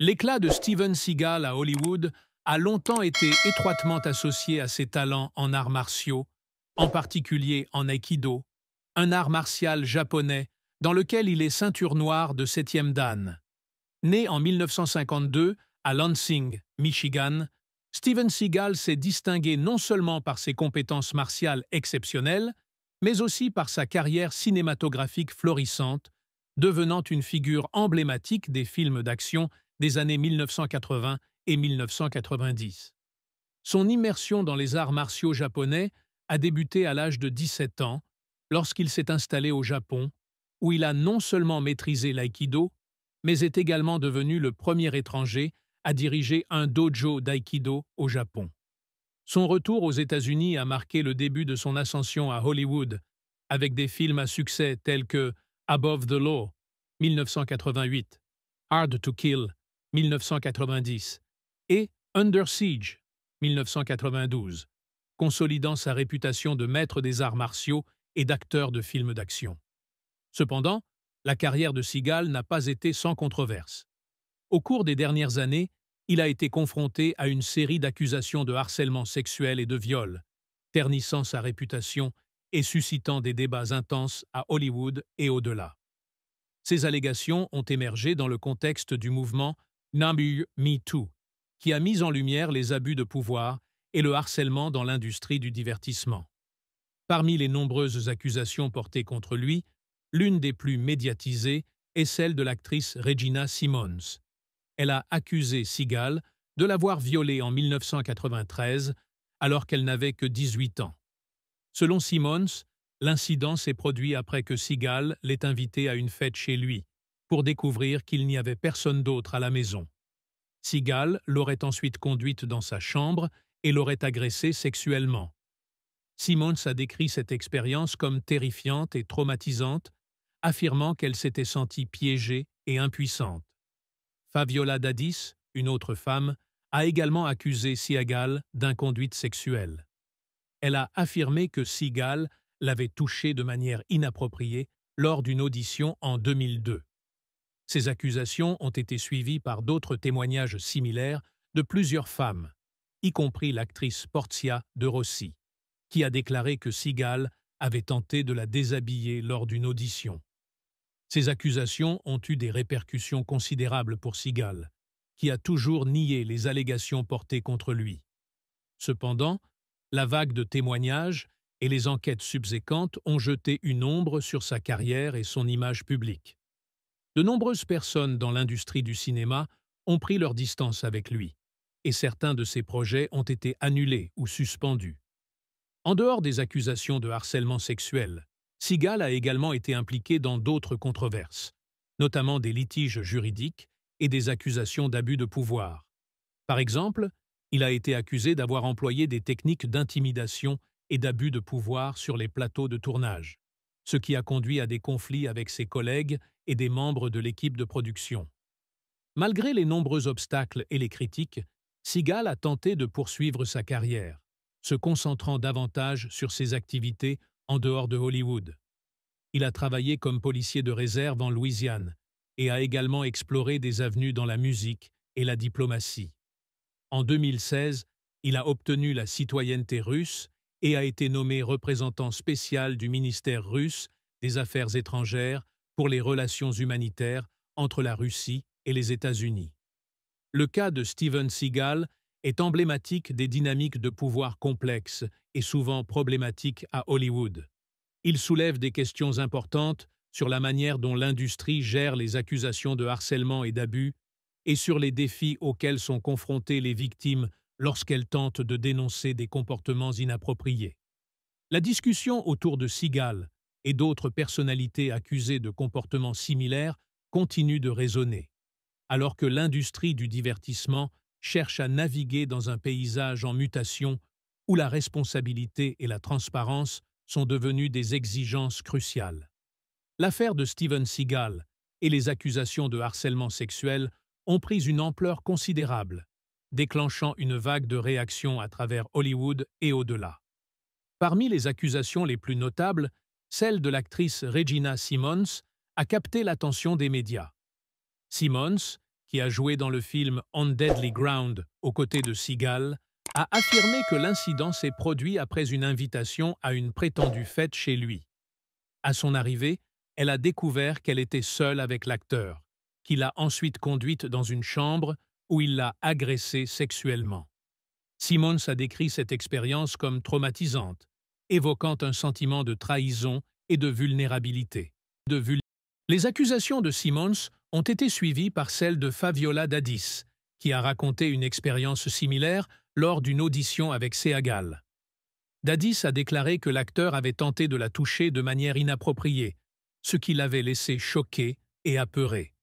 L'éclat de Steven Seagal à Hollywood a longtemps été étroitement associé à ses talents en arts martiaux, en particulier en aïkido, un art martial japonais dans lequel il est ceinture noire de septième dan. Né en 1952 à Lansing, Michigan, Steven Seagal s'est distingué non seulement par ses compétences martiales exceptionnelles, mais aussi par sa carrière cinématographique florissante, devenant une figure emblématique des films d'action des années 1980 et 1990. Son immersion dans les arts martiaux japonais a débuté à l'âge de 17 ans, lorsqu'il s'est installé au Japon, où il a non seulement maîtrisé l'aïkido, mais est également devenu le premier étranger à diriger un dojo d'aïkido au Japon. Son retour aux États-Unis a marqué le début de son ascension à Hollywood, avec des films à succès tels que Above the Law, 1988, Hard to Kill, 1990, et Under Siege, 1992, consolidant sa réputation de maître des arts martiaux et d'acteur de films d'action. Cependant, la carrière de Seagal n'a pas été sans controverse. Au cours des dernières années, il a été confronté à une série d'accusations de harcèlement sexuel et de viol, ternissant sa réputation et suscitant des débats intenses à Hollywood et au-delà. Ces allégations ont émergé dans le contexte du mouvement Nabu Me Too, qui a mis en lumière les abus de pouvoir et le harcèlement dans l'industrie du divertissement. Parmi les nombreuses accusations portées contre lui, l'une des plus médiatisées est celle de l'actrice Regina Simmons. Elle a accusé Seagal de l'avoir violée en 1993 alors qu'elle n'avait que 18 ans. Selon Simmons, l'incident s'est produit après que Seagal l'ait invitée à une fête chez lui, pour découvrir qu'il n'y avait personne d'autre à la maison. Seagal l'aurait ensuite conduite dans sa chambre et l'aurait agressée sexuellement. Simmons a décrit cette expérience comme terrifiante et traumatisante, affirmant qu'elle s'était sentie piégée et impuissante. Fabiola Dadis, une autre femme, a également accusé Seagal d'inconduite sexuelle. Elle a affirmé que Seagal l'avait touchée de manière inappropriée lors d'une audition en 2002. Ces accusations ont été suivies par d'autres témoignages similaires de plusieurs femmes, y compris l'actrice Portia de Rossi, qui a déclaré que Seagal avait tenté de la déshabiller lors d'une audition. Ces accusations ont eu des répercussions considérables pour Seagal, qui a toujours nié les allégations portées contre lui. Cependant, la vague de témoignages et les enquêtes subséquentes ont jeté une ombre sur sa carrière et son image publique. De nombreuses personnes dans l'industrie du cinéma ont pris leur distance avec lui, et certains de ses projets ont été annulés ou suspendus. En dehors des accusations de harcèlement sexuel, Seagal a également été impliqué dans d'autres controverses, notamment des litiges juridiques et des accusations d'abus de pouvoir. Par exemple, il a été accusé d'avoir employé des techniques d'intimidation et d'abus de pouvoir sur les plateaux de tournage, ce qui a conduit à des conflits avec ses collègues et des membres de l'équipe de production. Malgré les nombreux obstacles et les critiques, Seagal a tenté de poursuivre sa carrière, se concentrant davantage sur ses activités en dehors de Hollywood. Il a travaillé comme policier de réserve en Louisiane et a également exploré des avenues dans la musique et la diplomatie. En 2016, il a obtenu la citoyenneté russe et a été nommé représentant spécial du ministère russe des Affaires étrangères pour les relations humanitaires entre la Russie et les États-Unis. Le cas de Steven Seagal est emblématique des dynamiques de pouvoir complexes et souvent problématiques à Hollywood. Il soulève des questions importantes sur la manière dont l'industrie gère les accusations de harcèlement et d'abus et sur les défis auxquels sont confrontées les victimes lorsqu'elles tentent de dénoncer des comportements inappropriés. La discussion autour de Seagal et d'autres personnalités accusées de comportements similaires continue de résonner, alors que l'industrie du divertissement cherche à naviguer dans un paysage en mutation où la responsabilité et la transparence sont devenues des exigences cruciales. L'affaire de Steven Seagal et les accusations de harcèlement sexuel ont pris une ampleur considérable, déclenchant une vague de réactions à travers Hollywood et au-delà. Parmi les accusations les plus notables, celle de l'actrice Regina Simmons a capté l'attention des médias. Simmons, qui a joué dans le film On Deadly Ground aux côtés de Seagal, a affirmé que l'incident s'est produit après une invitation à une prétendue fête chez lui. À son arrivée, elle a découvert qu'elle était seule avec l'acteur, qui l'a ensuite conduite dans une chambre où il l'a agressée sexuellement. Simmons a décrit cette expérience comme traumatisante, évoquant un sentiment de trahison et de vulnérabilité. Les accusations de Simmons ont été suivies par celles de Fabiola Dadis, qui a raconté une expérience similaire lors d'une audition avec Seagal. Dadis a déclaré que l'acteur avait tenté de la toucher de manière inappropriée, ce qui l'avait laissé choquée et apeurée.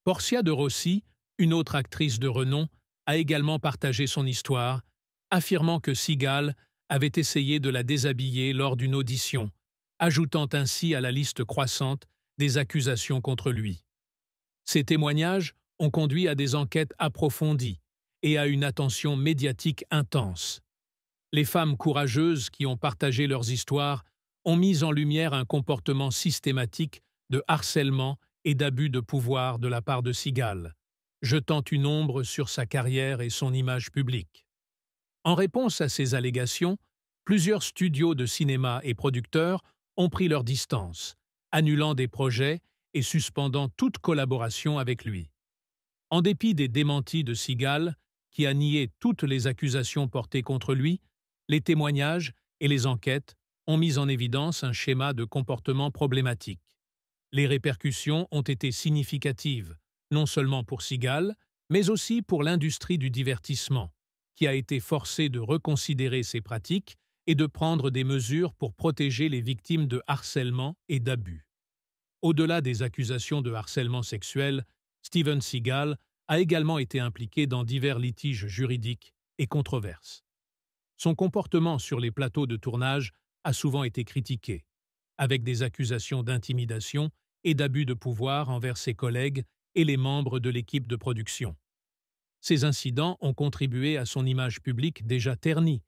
Portia de Rossi, une autre actrice de renom, a également partagé son histoire, affirmant que Seagal avait essayé de la déshabiller lors d'une audition, ajoutant ainsi à la liste croissante des accusations contre lui. Ces témoignages ont conduit à des enquêtes approfondies et à une attention médiatique intense. Les femmes courageuses qui ont partagé leurs histoires ont mis en lumière un comportement systématique de harcèlement et d'abus de pouvoir de la part de Seagal, jetant une ombre sur sa carrière et son image publique. En réponse à ces allégations, plusieurs studios de cinéma et producteurs ont pris leur distance, annulant des projets et suspendant toute collaboration avec lui. En dépit des démentis de Seagal, qui a nié toutes les accusations portées contre lui, les témoignages et les enquêtes ont mis en évidence un schéma de comportement problématique. Les répercussions ont été significatives, non seulement pour Seagal, mais aussi pour l'industrie du divertissement, qui a été forcée de reconsidérer ses pratiques et de prendre des mesures pour protéger les victimes de harcèlement et d'abus. Au-delà des accusations de harcèlement sexuel, Steven Seagal a également été impliqué dans divers litiges juridiques et controverses. Son comportement sur les plateaux de tournage a souvent été critiqué, avec des accusations d'intimidation et d'abus de pouvoir envers ses collègues et les membres de l'équipe de production. Ces incidents ont contribué à son image publique déjà ternie,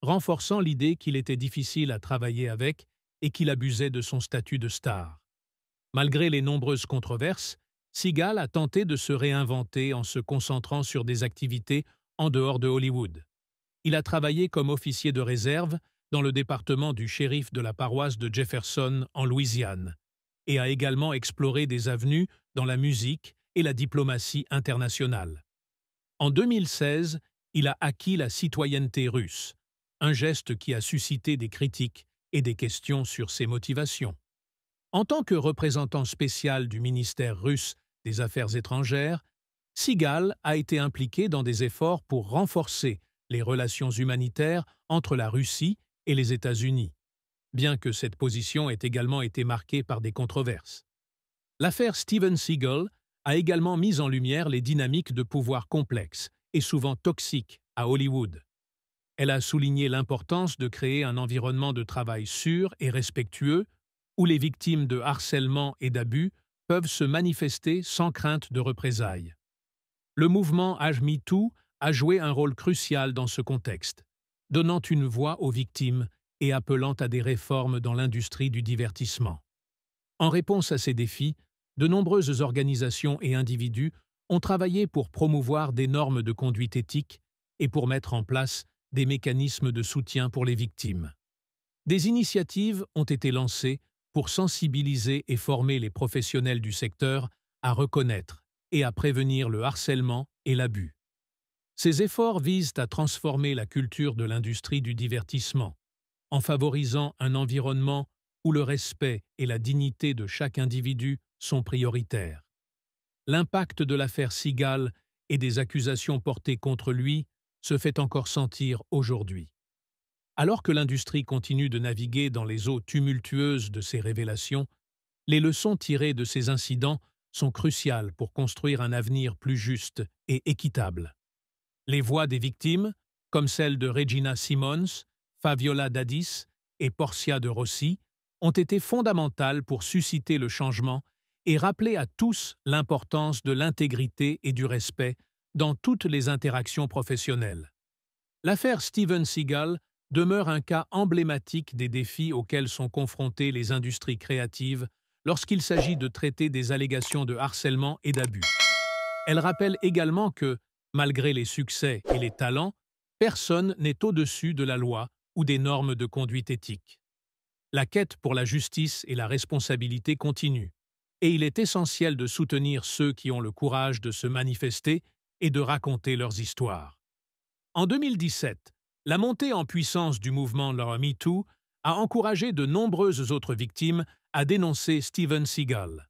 renforçant l'idée qu'il était difficile à travailler avec et qu'il abusait de son statut de star. Malgré les nombreuses controverses, Seagal a tenté de se réinventer en se concentrant sur des activités en dehors de Hollywood. Il a travaillé comme officier de réserve dans le département du shérif de la paroisse de Jefferson en Louisiane et a également exploré des avenues dans la musique et la diplomatie internationale. En 2016, il a acquis la citoyenneté russe, un geste qui a suscité des critiques et des questions sur ses motivations. En tant que représentant spécial du ministère russe des Affaires étrangères, Seagal a été impliqué dans des efforts pour renforcer les relations humanitaires entre la Russie et les États-Unis, bien que cette position ait également été marquée par des controverses. L'affaire Steven Seagal a également mis en lumière les dynamiques de pouvoir complexes et souvent toxiques à Hollywood. Elle a souligné l'importance de créer un environnement de travail sûr et respectueux où les victimes de harcèlement et d'abus peuvent se manifester sans crainte de représailles. Le mouvement #MeToo a joué un rôle crucial dans ce contexte, donnant une voix aux victimes et appelant à des réformes dans l'industrie du divertissement. En réponse à ces défis, de nombreuses organisations et individus ont travaillé pour promouvoir des normes de conduite éthique et pour mettre en place des mécanismes de soutien pour les victimes. Des initiatives ont été lancées pour sensibiliser et former les professionnels du secteur à reconnaître et à prévenir le harcèlement et l'abus. Ces efforts visent à transformer la culture de l'industrie du divertissement, en favorisant un environnement où le respect et la dignité de chaque individu sont prioritaires. L'impact de l'affaire Seagal et des accusations portées contre lui se fait encore sentir aujourd'hui. Alors que l'industrie continue de naviguer dans les eaux tumultueuses de ces révélations, les leçons tirées de ces incidents sont cruciales pour construire un avenir plus juste et équitable. Les voix des victimes, comme celles de Regina Simmons, Fabiola Dadis et Portia de Rossi, ont été fondamentales pour susciter le changement et rappeler à tous l'importance de l'intégrité et du respect dans toutes les interactions professionnelles. L'affaire Steven Seagal demeure un cas emblématique des défis auxquels sont confrontées les industries créatives lorsqu'il s'agit de traiter des allégations de harcèlement et d'abus. Elle rappelle également que, malgré les succès et les talents, personne n'est au-dessus de la loi ou des normes de conduite éthique. La quête pour la justice et la responsabilité continue, et il est essentiel de soutenir ceux qui ont le courage de se manifester et de raconter leurs histoires. En 2017, la montée en puissance du mouvement MeToo a encouragé de nombreuses autres victimes à dénoncer Steven Seagal.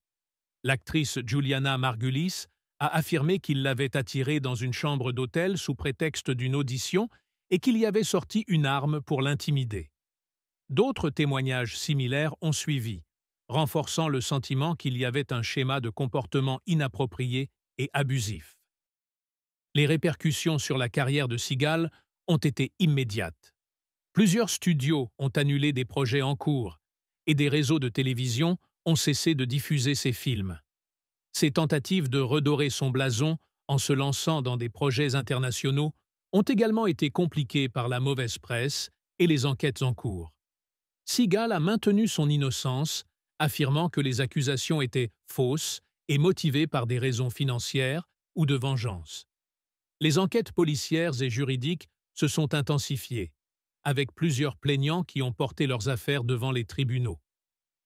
L'actrice Juliana Margulies a affirmé qu'il l'avait attirée dans une chambre d'hôtel sous prétexte d'une audition et qu'il y avait sorti une arme pour l'intimider. D'autres témoignages similaires ont suivi, renforçant le sentiment qu'il y avait un schéma de comportement inapproprié et abusif. Les répercussions sur la carrière de Seagal ont été immédiates. Plusieurs studios ont annulé des projets en cours et des réseaux de télévision ont cessé de diffuser ses films. Ses tentatives de redorer son blason en se lançant dans des projets internationaux ont également été compliquées par la mauvaise presse et les enquêtes en cours. Seagal a maintenu son innocence, affirmant que les accusations étaient fausses et motivées par des raisons financières ou de vengeance. Les enquêtes policières et juridiques se sont intensifiées, avec plusieurs plaignants qui ont porté leurs affaires devant les tribunaux.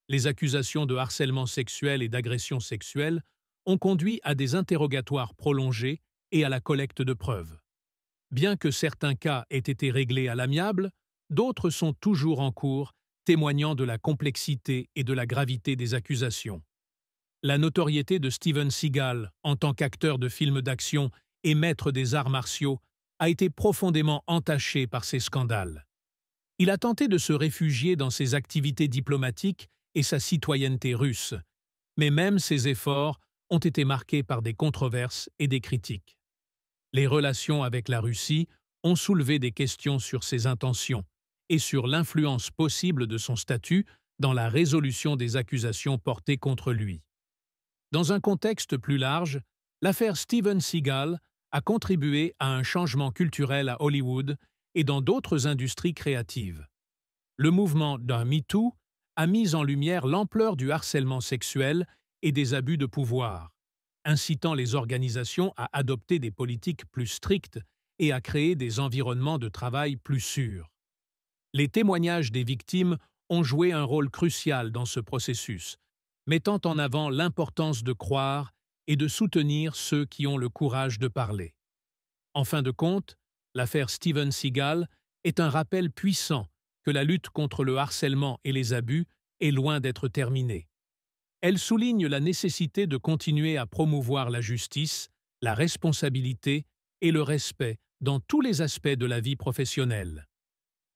Les accusations de harcèlement sexuel et d'agression sexuelle ont conduit à des interrogatoires prolongés et à la collecte de preuves. Bien que certains cas aient été réglés à l'amiable, d'autres sont toujours en cours, témoignant de la complexité et de la gravité des accusations. La notoriété de Steven Seagal, en tant qu'acteur de films d'action et maître des arts martiaux, a été profondément entachée par ces scandales. Il a tenté de se réfugier dans ses activités diplomatiques et sa citoyenneté russe, mais même ses efforts ont été marqués par des controverses et des critiques. Les relations avec la Russie ont soulevé des questions sur ses intentions et sur l'influence possible de son statut dans la résolution des accusations portées contre lui. Dans un contexte plus large, l'affaire Steven Seagal a contribué à un changement culturel à Hollywood et dans d'autres industries créatives. Le mouvement d'un MeToo a mis en lumière l'ampleur du harcèlement sexuel et des abus de pouvoir, incitant les organisations à adopter des politiques plus strictes et à créer des environnements de travail plus sûrs. Les témoignages des victimes ont joué un rôle crucial dans ce processus, mettant en avant l'importance de croire et de soutenir ceux qui ont le courage de parler. En fin de compte, l'affaire Steven Seagal est un rappel puissant que la lutte contre le harcèlement et les abus est loin d'être terminée. Elle souligne la nécessité de continuer à promouvoir la justice, la responsabilité et le respect dans tous les aspects de la vie professionnelle.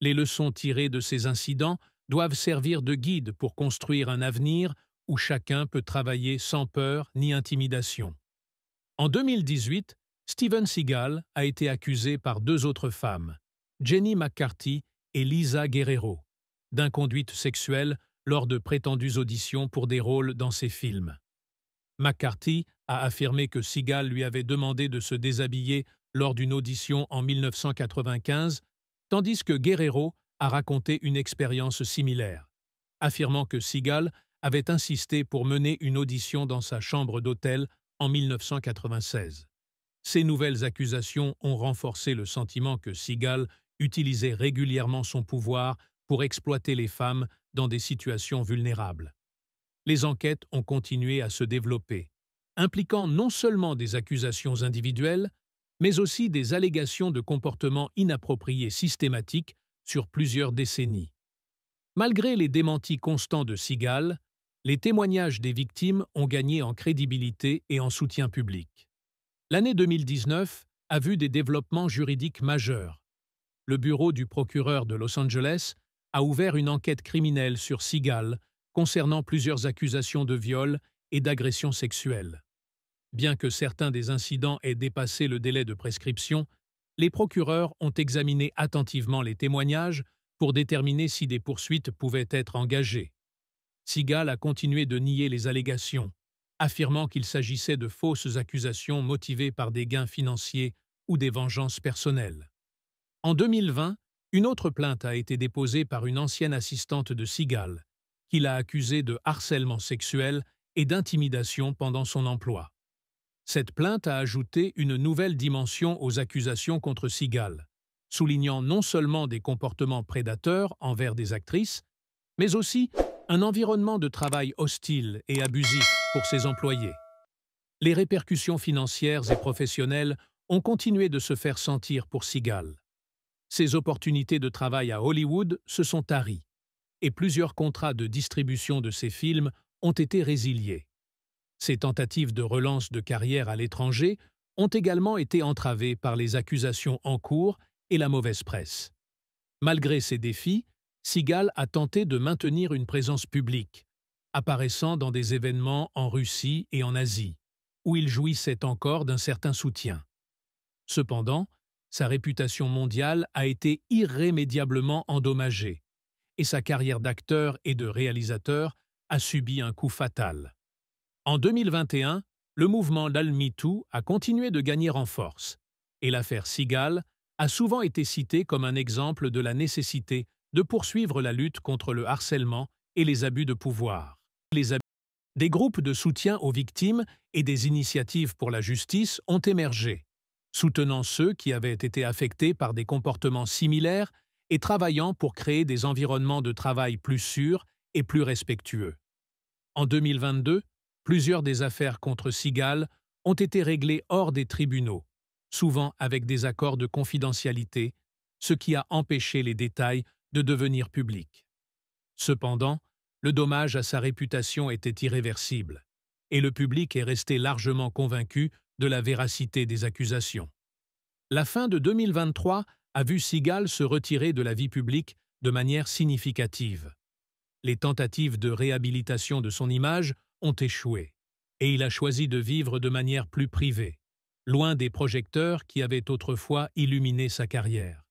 Les leçons tirées de ces incidents doivent servir de guide pour construire un avenir où chacun peut travailler sans peur ni intimidation. En 2018, Steven Seagal a été accusé par deux autres femmes, Jenny McCarthy et Lisa Guerrero, d'inconduite sexuelle lors de prétendues auditions pour des rôles dans ses films. McCarthy a affirmé que Seagal lui avait demandé de se déshabiller lors d'une audition en 1995, tandis que Guerrero a raconté une expérience similaire, affirmant que Seagal avait insisté pour mener une audition dans sa chambre d'hôtel en 1996. Ces nouvelles accusations ont renforcé le sentiment que Seagal utilisait régulièrement son pouvoir pour exploiter les femmes dans des situations vulnérables. Les enquêtes ont continué à se développer, impliquant non seulement des accusations individuelles, mais aussi des allégations de comportements inappropriés systématiques sur plusieurs décennies. Malgré les démentis constants de Seagal, les témoignages des victimes ont gagné en crédibilité et en soutien public. L'année 2019 a vu des développements juridiques majeurs. Le bureau du procureur de Los Angeles a ouvert une enquête criminelle sur Seagal concernant plusieurs accusations de viol et d'agression sexuelle. Bien que certains des incidents aient dépassé le délai de prescription, les procureurs ont examiné attentivement les témoignages pour déterminer si des poursuites pouvaient être engagées. Seagal a continué de nier les allégations, affirmant qu'il s'agissait de fausses accusations motivées par des gains financiers ou des vengeances personnelles. En 2020, une autre plainte a été déposée par une ancienne assistante de Seagal, qui l'a accusé de harcèlement sexuel et d'intimidation pendant son emploi. Cette plainte a ajouté une nouvelle dimension aux accusations contre Seagal, soulignant non seulement des comportements prédateurs envers des actrices, mais aussi un environnement de travail hostile et abusif pour ses employés. Les répercussions financières et professionnelles ont continué de se faire sentir pour Seagal. Ses opportunités de travail à Hollywood se sont taries, et plusieurs contrats de distribution de ses films ont été résiliés. Ses tentatives de relance de carrière à l'étranger ont également été entravées par les accusations en cours et la mauvaise presse. Malgré ces défis, Seagal a tenté de maintenir une présence publique, apparaissant dans des événements en Russie et en Asie, où il jouissait encore d'un certain soutien. Cependant, sa réputation mondiale a été irrémédiablement endommagée, et sa carrière d'acteur et de réalisateur a subi un coup fatal. En 2021, le mouvement l'All-MeToo a continué de gagner en force, et l'affaire Seagal a souvent été citée comme un exemple de la nécessité de poursuivre la lutte contre le harcèlement et les abus de pouvoir. Des groupes de soutien aux victimes et des initiatives pour la justice ont émergé, soutenant ceux qui avaient été affectés par des comportements similaires et travaillant pour créer des environnements de travail plus sûrs et plus respectueux. En 2022, plusieurs des affaires contre Seagal ont été réglées hors des tribunaux, souvent avec des accords de confidentialité, ce qui a empêché les détails de devenir publics. Cependant, le dommage à sa réputation était irréversible, et le public est resté largement convaincu de la véracité des accusations. La fin de 2023 a vu Seagal se retirer de la vie publique de manière significative. Les tentatives de réhabilitation de son image ont échoué, et il a choisi de vivre de manière plus privée, loin des projecteurs qui avaient autrefois illuminé sa carrière.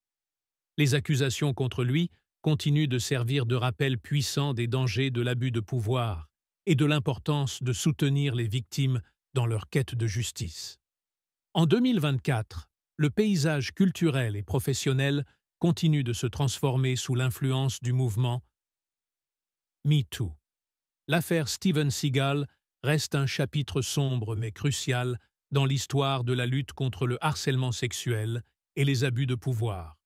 Les accusations contre lui continuent de servir de rappel puissant des dangers de l'abus de pouvoir et de l'importance de soutenir les victimes dans leur quête de justice. En 2024, le paysage culturel et professionnel continue de se transformer sous l'influence du mouvement MeToo. L'affaire Steven Seagal reste un chapitre sombre mais crucial dans l'histoire de la lutte contre le harcèlement sexuel et les abus de pouvoir.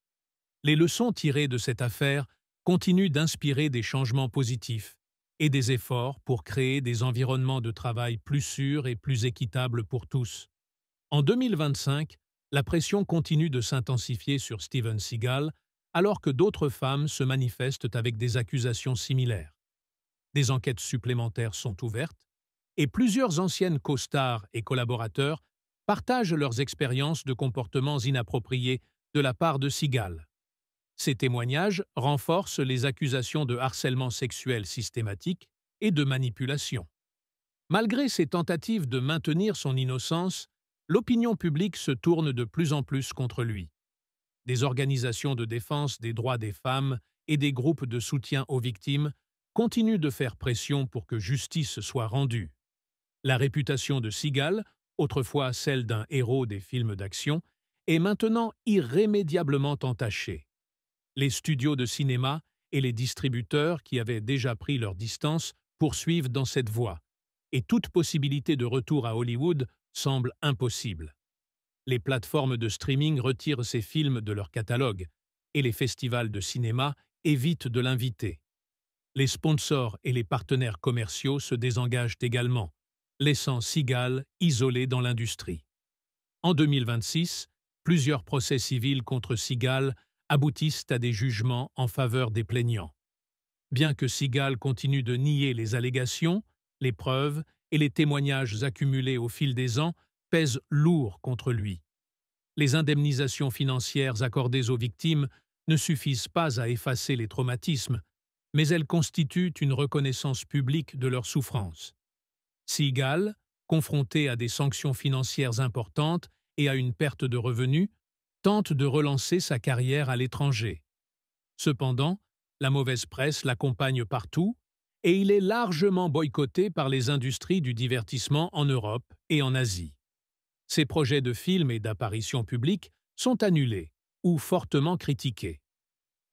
Les leçons tirées de cette affaire continuent d'inspirer des changements positifs et des efforts pour créer des environnements de travail plus sûrs et plus équitables pour tous. En 2025, la pression continue de s'intensifier sur Steven Seagal alors que d'autres femmes se manifestent avec des accusations similaires. Des enquêtes supplémentaires sont ouvertes et plusieurs anciennes co-stars et collaborateurs partagent leurs expériences de comportements inappropriés de la part de Seagal. Ces témoignages renforcent les accusations de harcèlement sexuel systématique et de manipulation. Malgré ses tentatives de maintenir son innocence, l'opinion publique se tourne de plus en plus contre lui. Des organisations de défense des droits des femmes et des groupes de soutien aux victimes continuent de faire pression pour que justice soit rendue. La réputation de Seagal, autrefois celle d'un héros des films d'action, est maintenant irrémédiablement entachée. Les studios de cinéma et les distributeurs qui avaient déjà pris leur distance poursuivent dans cette voie, et toute possibilité de retour à Hollywood semble impossible. Les plateformes de streaming retirent ces films de leur catalogue, et les festivals de cinéma évitent de l'inviter. Les sponsors et les partenaires commerciaux se désengagent également, laissant Seagal isolé dans l'industrie. En 2026, plusieurs procès civils contre Seagal aboutissent à des jugements en faveur des plaignants. Bien que Seagal continue de nier les allégations, les preuves et les témoignages accumulés au fil des ans pèsent lourd contre lui. Les indemnisations financières accordées aux victimes ne suffisent pas à effacer les traumatismes, mais elles constituent une reconnaissance publique de leur souffrance. Seagal, confronté à des sanctions financières importantes et à une perte de revenus, tente de relancer sa carrière à l'étranger. Cependant, la mauvaise presse l'accompagne partout et il est largement boycotté par les industries du divertissement en Europe et en Asie. Ses projets de films et d'apparitions publiques sont annulés ou fortement critiqués.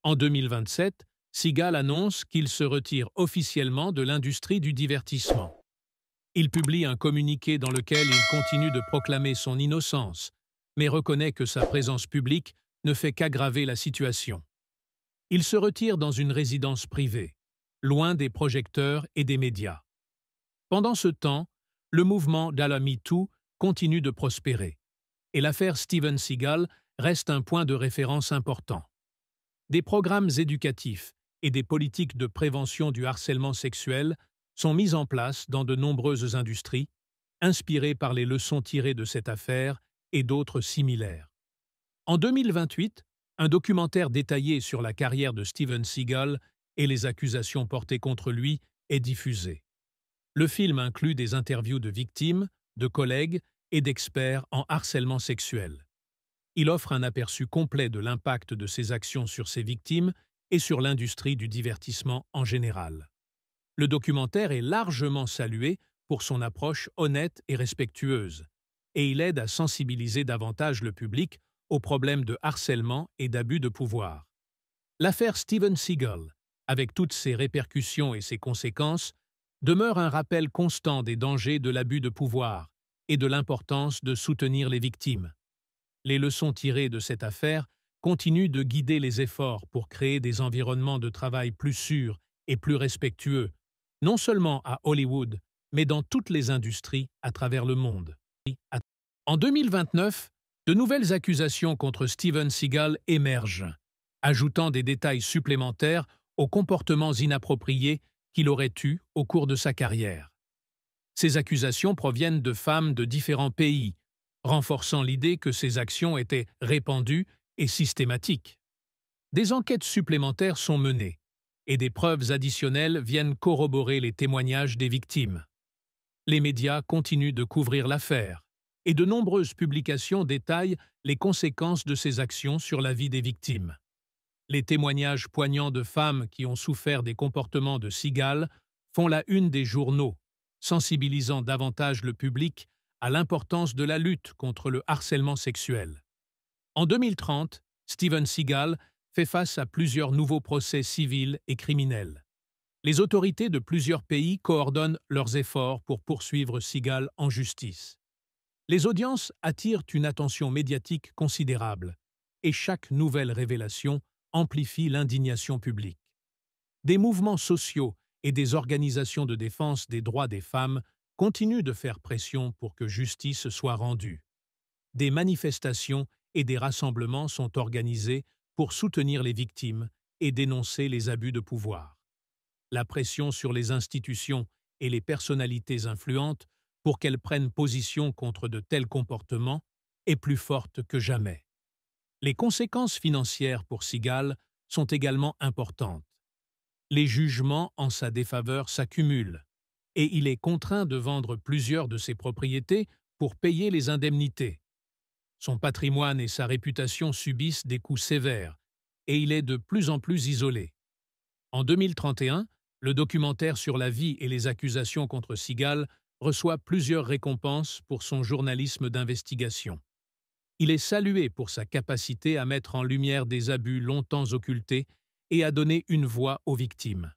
En 2027, Seagal annonce qu'il se retire officiellement de l'industrie du divertissement. Il publie un communiqué dans lequel il continue de proclamer son innocence, mais reconnaît que sa présence publique ne fait qu'aggraver la situation. Il se retire dans une résidence privée, loin des projecteurs et des médias. Pendant ce temps, le mouvement d'Ala Me Too continue de prospérer, et l'affaire Steven Seagal reste un point de référence important. Des programmes éducatifs et des politiques de prévention du harcèlement sexuel sont mis en place dans de nombreuses industries, inspirées par les leçons tirées de cette affaire et d'autres similaires. En 2028, un documentaire détaillé sur la carrière de Steven Seagal et les accusations portées contre lui est diffusé. Le film inclut des interviews de victimes, de collègues et d'experts en harcèlement sexuel. Il offre un aperçu complet de l'impact de ses actions sur ses victimes et sur l'industrie du divertissement en général. Le documentaire est largement salué pour son approche honnête et respectueuse, et il aide à sensibiliser davantage le public aux problèmes de harcèlement et d'abus de pouvoir. L'affaire Steven Seagal, avec toutes ses répercussions et ses conséquences, demeure un rappel constant des dangers de l'abus de pouvoir et de l'importance de soutenir les victimes. Les leçons tirées de cette affaire continuent de guider les efforts pour créer des environnements de travail plus sûrs et plus respectueux, non seulement à Hollywood, mais dans toutes les industries à travers le monde. En 2029, de nouvelles accusations contre Steven Seagal émergent, ajoutant des détails supplémentaires aux comportements inappropriés qu'il aurait eus au cours de sa carrière. Ces accusations proviennent de femmes de différents pays, renforçant l'idée que ces actions étaient répandues et systématiques. Des enquêtes supplémentaires sont menées, et des preuves additionnelles viennent corroborer les témoignages des victimes. Les médias continuent de couvrir l'affaire, et de nombreuses publications détaillent les conséquences de ces actions sur la vie des victimes. Les témoignages poignants de femmes qui ont souffert des comportements de Seagal font la une des journaux, sensibilisant davantage le public à l'importance de la lutte contre le harcèlement sexuel. En 2030, Steven Seagal fait face à plusieurs nouveaux procès civils et criminels. Les autorités de plusieurs pays coordonnent leurs efforts pour poursuivre Seagal en justice. Les audiences attirent une attention médiatique considérable, et chaque nouvelle révélation amplifie l'indignation publique. Des mouvements sociaux et des organisations de défense des droits des femmes continuent de faire pression pour que justice soit rendue. Des manifestations et des rassemblements sont organisés pour soutenir les victimes et dénoncer les abus de pouvoir. La pression sur les institutions et les personnalités influentes pour qu'elles prennent position contre de tels comportements est plus forte que jamais. Les conséquences financières pour Seagal sont également importantes. Les jugements en sa défaveur s'accumulent, et il est contraint de vendre plusieurs de ses propriétés pour payer les indemnités. Son patrimoine et sa réputation subissent des coups sévères, et il est de plus en plus isolé. En 2031, le documentaire sur la vie et les accusations contre Seagal reçoit plusieurs récompenses pour son journalisme d'investigation. Il est salué pour sa capacité à mettre en lumière des abus longtemps occultés et à donner une voix aux victimes.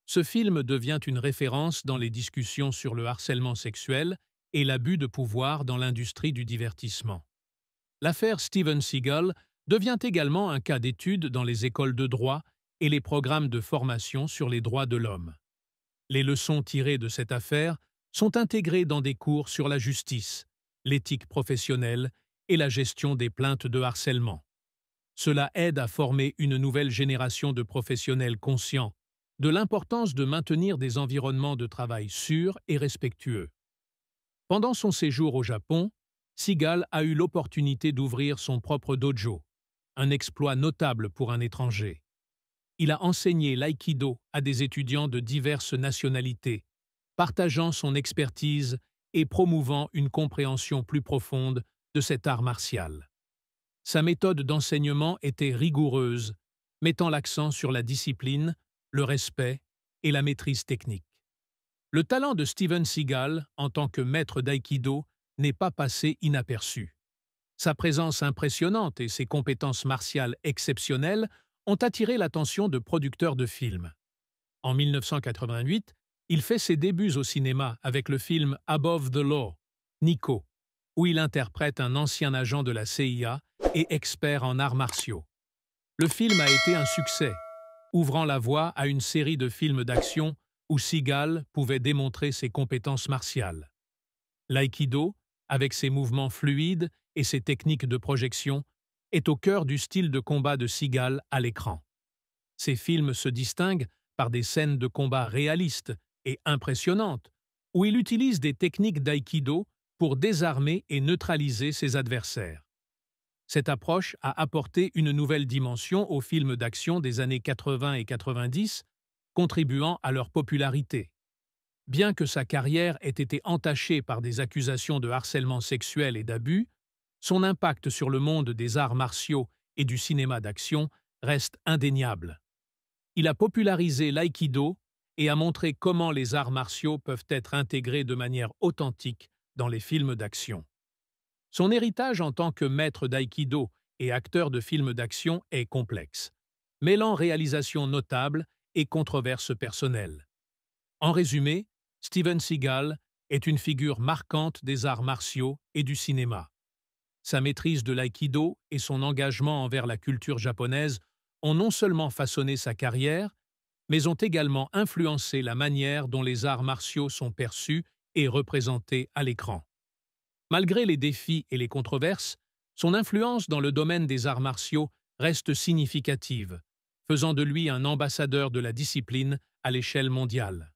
Ce film devient une référence dans les discussions sur le harcèlement sexuel et l'abus de pouvoir dans l'industrie du divertissement. L'affaire Steven Seagal devient également un cas d'étude dans les écoles de droit et les programmes de formation sur les droits de l'homme. Les leçons tirées de cette affaire sont intégrées dans des cours sur la justice, l'éthique professionnelle et la gestion des plaintes de harcèlement. Cela aide à former une nouvelle génération de professionnels conscients de l'importance de maintenir des environnements de travail sûrs et respectueux. Pendant son séjour au Japon, Seagal a eu l'opportunité d'ouvrir son propre dojo, un exploit notable pour un étranger. Il a enseigné l'aïkido à des étudiants de diverses nationalités, partageant son expertise et promouvant une compréhension plus profonde de cet art martial. Sa méthode d'enseignement était rigoureuse, mettant l'accent sur la discipline, le respect et la maîtrise technique. Le talent de Steven Seagal, en tant que maître d'aïkido, n'est pas passé inaperçu. Sa présence impressionnante et ses compétences martiales exceptionnelles ont attiré l'attention de producteurs de films. En 1988, Il fait ses débuts au cinéma avec le film Above the Law, Nico, où il interprète un ancien agent de la CIA et expert en arts martiaux. Le film a été un succès, ouvrant la voie à une série de films d'action où Seagal pouvait démontrer ses compétences martiales. L'aïkido, avec ses mouvements fluides et ses techniques de projection, est au cœur du style de combat de Seagal à l'écran. Ces films se distinguent par des scènes de combat réalistes et impressionnantes, où il utilise des techniques d'aïkido pour désarmer et neutraliser ses adversaires. Cette approche a apporté une nouvelle dimension aux films d'action des années 80 et 90, contribuant à leur popularité. Bien que sa carrière ait été entachée par des accusations de harcèlement sexuel et d'abus, son impact sur le monde des arts martiaux et du cinéma d'action reste indéniable. Il a popularisé l'aïkido et a montré comment les arts martiaux peuvent être intégrés de manière authentique dans les films d'action. Son héritage en tant que maître d'aïkido et acteur de films d'action est complexe, mêlant réalisations notables et controverses personnelles. En résumé, Steven Seagal est une figure marquante des arts martiaux et du cinéma. Sa maîtrise de l'aïkido et son engagement envers la culture japonaise ont non seulement façonné sa carrière, mais ont également influencé la manière dont les arts martiaux sont perçus et représentés à l'écran. Malgré les défis et les controverses, son influence dans le domaine des arts martiaux reste significative, faisant de lui un ambassadeur de la discipline à l'échelle mondiale.